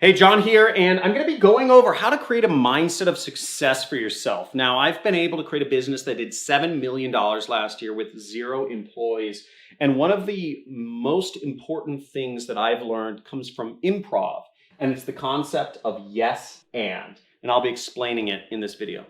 Hey, John here, and I'm going to be going over how to create a mindset of success for yourself. Now, I've been able to create a business that did $7 million last year with 0 employees. And one of the most important things that I've learned comes from improv, and it's the concept of yes and. And I'll be explaining it in this video.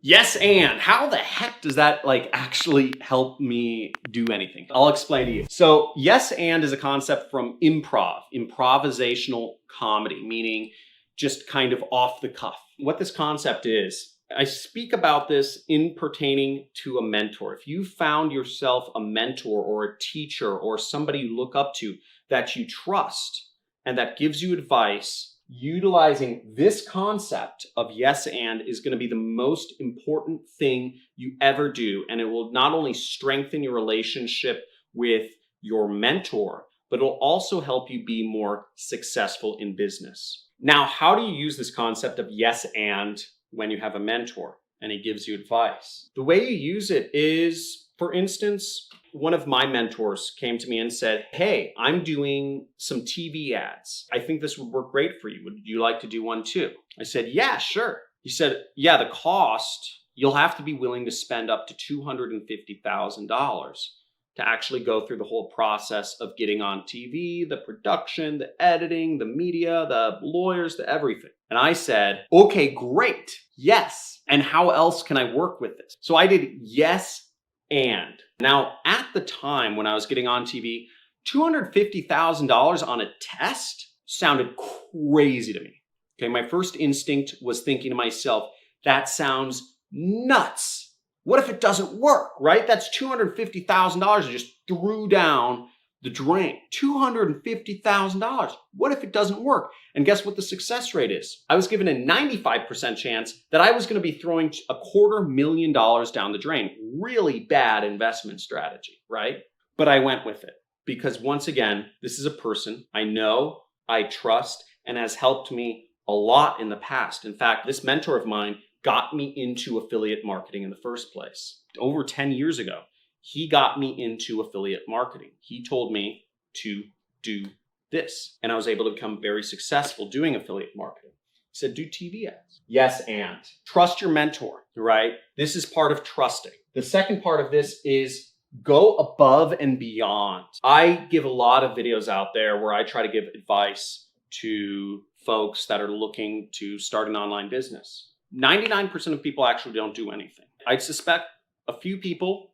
Yes, and how the heck does that actually help me do anything? I'll explain to you. So yes, and is a concept from improv, improvisational comedy, meaning just kind of off the cuff. What this concept is, I speak about this in pertaining to a mentor. If you found yourself a mentor or a teacher or somebody you look up to that you trust and that gives you advice, utilizing this concept of yes and is going to be the most important thing you ever do. And it will not only strengthen your relationship with your mentor, but it'll also help you be more successful in business. Now, how do you use this concept of yes and when you have a mentor and he gives you advice? The way you use it is, for instance, one of my mentors came to me and said, "Hey, I'm doing some TV ads. I think this would work great for you. Would you like to do one too?" I said, "Yeah, sure." He said, "Yeah, the cost, you'll have to be willing to spend up to $250,000 to actually go through the whole process of getting on TV, the production, the editing, the media, the lawyers, the everything." And I said, "Okay, great. Yes. And how else can I work with this?" So I did yes and. Now, at the time when I was getting on TV, $250,000 on a test sounded crazy to me. Okay, my first instinct was thinking to myself, that sounds nuts. What if it doesn't work, right? That's $250,000 I just threw down the drain. $250,000. What if it doesn't work? And guess what the success rate is? I was given a 95% chance that I was going to be throwing $250,000 down the drain. Really bad investment strategy, right? But I went with it because once again, this is a person I know, I trust, and has helped me a lot in the past. In fact, this mentor of mine got me into affiliate marketing in the first place. Over 10 years ago, he got me into affiliate marketing. He told me to do this, and I was able to become very successful doing affiliate marketing. He said, do TV ads. Yes, and trust your mentor, right? This is part of trusting. The second part of this is go above and beyond. I give a lot of videos out there where I try to give advice to folks that are looking to start an online business. 99% of people actually don't do anything. I suspect a few people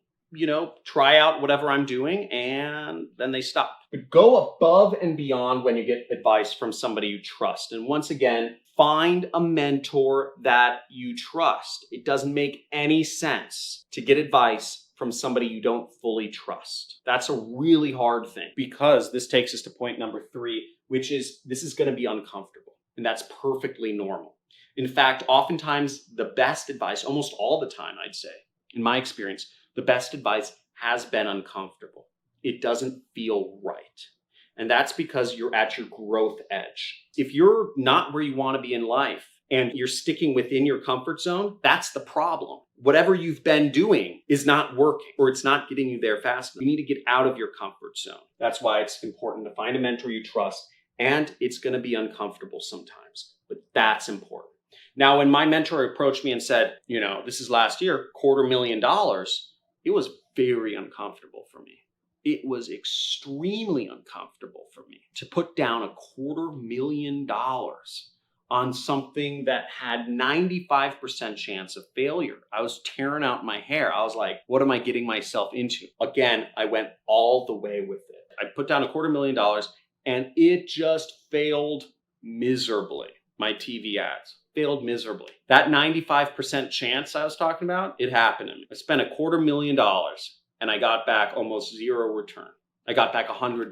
try out whatever I'm doing and then they stop. But go above and beyond when you get advice from somebody you trust. And once again, find a mentor that you trust. It doesn't make any sense to get advice from somebody you don't fully trust. That's a really hard thing because this takes us to point number 3, which is this is going to be uncomfortable. And that's perfectly normal. In fact, oftentimes the best advice, almost all the time, I'd say, in my experience, the best advice has been uncomfortable. It doesn't feel right. And that's because you're at your growth edge. If you're not where you want to be in life and you're sticking within your comfort zone, that's the problem. Whatever you've been doing is not working or it's not getting you there fast enough. You need to get out of your comfort zone. That's why it's important to find a mentor you trust, and it's going to be uncomfortable sometimes, but that's important. Now, when my mentor approached me and said, this is last year, $250,000, it was very uncomfortable for me. It was extremely uncomfortable for me to put down $250,000 on something that had 95% chance of failure. I was tearing out my hair. I was like, what am I getting myself into? Again, I went all the way with it. I put down $250,000 and it just failed miserably. My TV ads failed miserably. That 95% chance I was talking about, it happened to me. I spent $250,000 and I got back almost 0 return. I got back $100.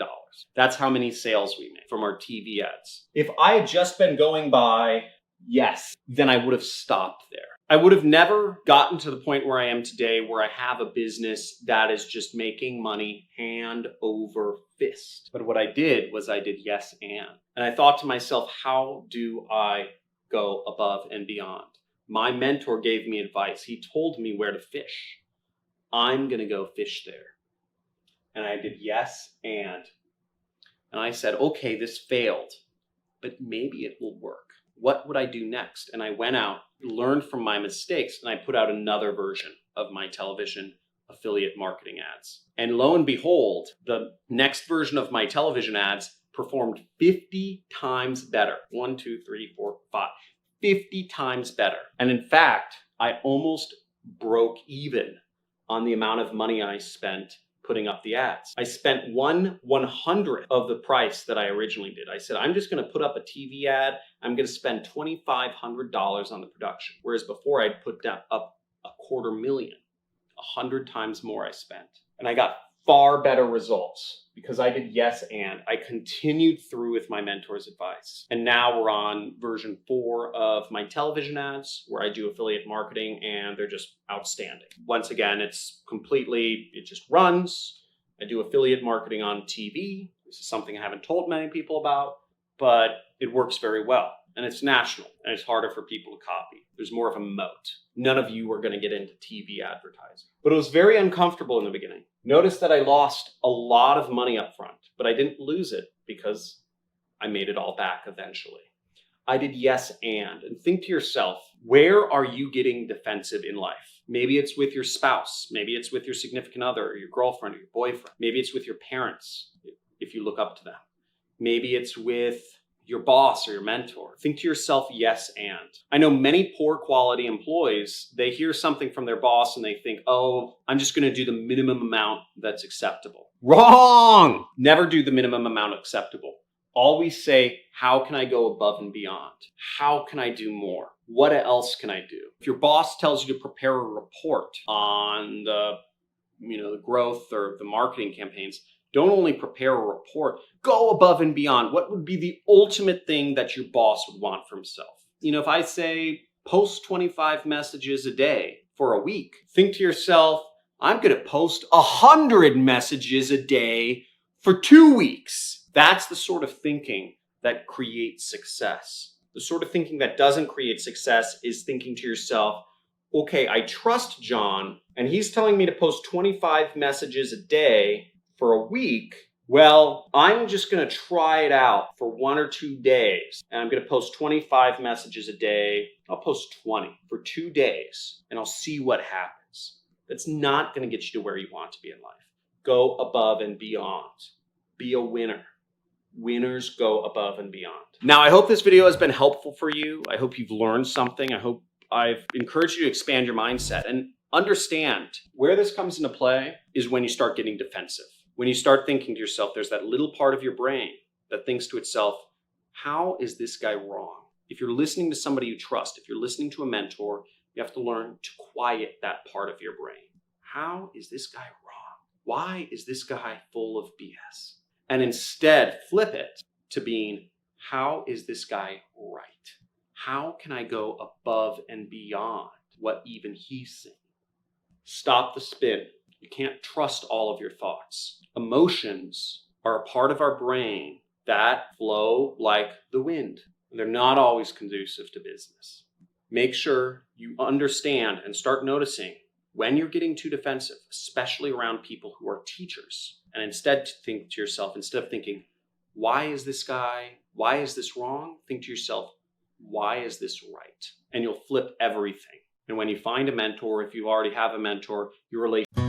That's how many sales we made from our TV ads. If I had just been going by yes, then I would have stopped there. I would have never gotten to the point where I am today, where I have a business that is just making money hand over fist. But what I did was I did yes and. And I thought to myself, how do I go above and beyond? My mentor gave me advice. He told me where to fish. I'm going to go fish there. And I did yes, and I said, okay, this failed, but maybe it will work. What would I do next? And I went out, learned from my mistakes, and I put out another version of my television affiliate marketing ads. And lo and behold, the next version of my television ads performed 50 times better. 1, 2, 3, 4, 5. 50 times better. And in fact, I almost broke even on the amount of money I spent putting up the ads. I spent 1/100th of the price that I originally did. I said, I'm just going to put up a TV ad. I'm going to spend $2,500 on the production. Whereas before I'd put up $250,000, 100 times more I spent. And I got far better results because I did yes and I continued through with my mentor's advice. And now we're on version 4 of my television ads where I do affiliate marketing and they're just outstanding. Once again, it just runs. I do affiliate marketing on TV. This is something I haven't told many people about, but it works very well. And it's national and it's harder for people to copy. There's more of a moat. None of you are going to get into TV advertising. But it was very uncomfortable in the beginning. Notice that I lost a lot of money up front, but I didn't lose it because I made it all back eventually. I did yes and think to yourself, where are you getting defensive in life? Maybe it's with your spouse. Maybe it's with your significant other or your girlfriend or your boyfriend. Maybe it's with your parents if you look up to them. Maybe it's with your boss or your mentor. Think to yourself, yes and. I know many poor quality employees, they hear something from their boss and they think, oh, I'm just going to do the minimum amount that's acceptable. Wrong! Never do the minimum amount acceptable. Always say, how can I go above and beyond? How can I do more? What else can I do? If your boss tells you to prepare a report on the growth or the marketing campaigns, don't only prepare a report, go above and beyond. What would be the ultimate thing that your boss would want for himself? If I say post 25 messages a day for a week, think to yourself, I'm going to post 100 messages a day for 2 weeks. That's the sort of thinking that creates success. The sort of thinking that doesn't create success is thinking to yourself, okay, I trust John, and he's telling me to post 25 messages a day for a week. Well, I'm just going to try it out for 1 or 2 days. And I'm going to post 25 messages a day. I'll post 20 for 2 days and I'll see what happens. That's not going to get you to where you want to be in life. Go above and beyond. Be a winner. Winners go above and beyond. Now, I hope this video has been helpful for you. I hope you've learned something. I hope I've encouraged you to expand your mindset and understand where this comes into play is when you start getting defensive. When you start thinking to yourself, there's that little part of your brain that thinks to itself, how is this guy wrong? If you're listening to somebody you trust, if you're listening to a mentor, you have to learn to quiet that part of your brain. How is this guy wrong? Why is this guy full of BS? And instead flip it to being, how is this guy right? How can I go above and beyond what even he's saying? Stop the spin. You can't trust all of your thoughts. Emotions are a part of our brain that flow like the wind. They're not always conducive to business. Make sure you understand and start noticing when you're getting too defensive, especially around people who are teachers. And instead think to yourself, instead of thinking, why is this wrong? Think to yourself, why is this right? And you'll flip everything. And when you find a mentor, if you already have a mentor, your relationship